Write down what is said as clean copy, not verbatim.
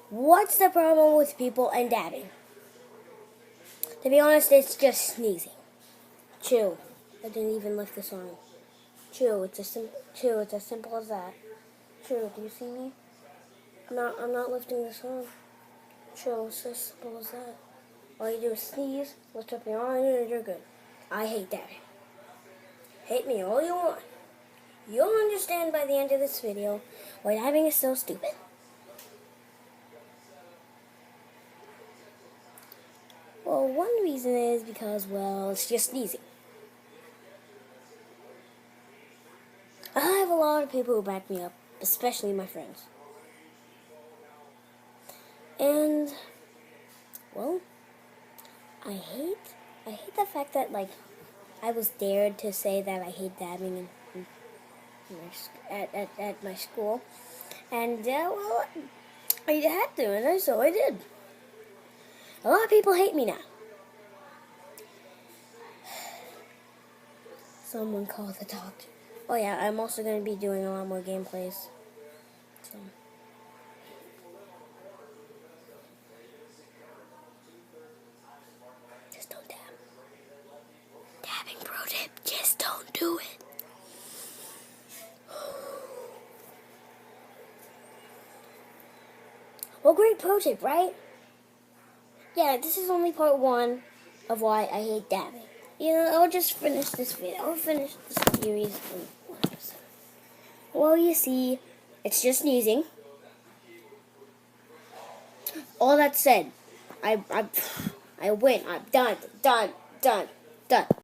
What's the problem with people and dabbing? To be honest, it's just sneezing. Chew. I didn't even lift the song. Chew. It's as simple as that. Chew. Do you see me? I'm not lifting the song. Chew. It's as simple as that. All you do is sneeze, lift up your arm, and you're good. I hate dabbing. Hate me all you want. You'll understand by the end of this video why dabbing is so stupid. Well, one reason is because, well, it's just sneezing. I have a lot of people who back me up, especially my friends. And, well, I hate the fact that, like, I was dared to say that I hate dabbing at my school. And, well, I had to, and so I did. A lot of people hate me now. Someone call the doctor. Oh yeah, I'm also going to be doing a lot more gameplays. So. Just don't dab. Dabbing pro tip, just don't do it. Well, great pro tip, right? Yeah, this is only part 1 of why I hate dabbing. You know, I'll just finish this video. I'll finish this series in 1 episode. Well, you see, it's just sneezing. All that said, I win. I'm done.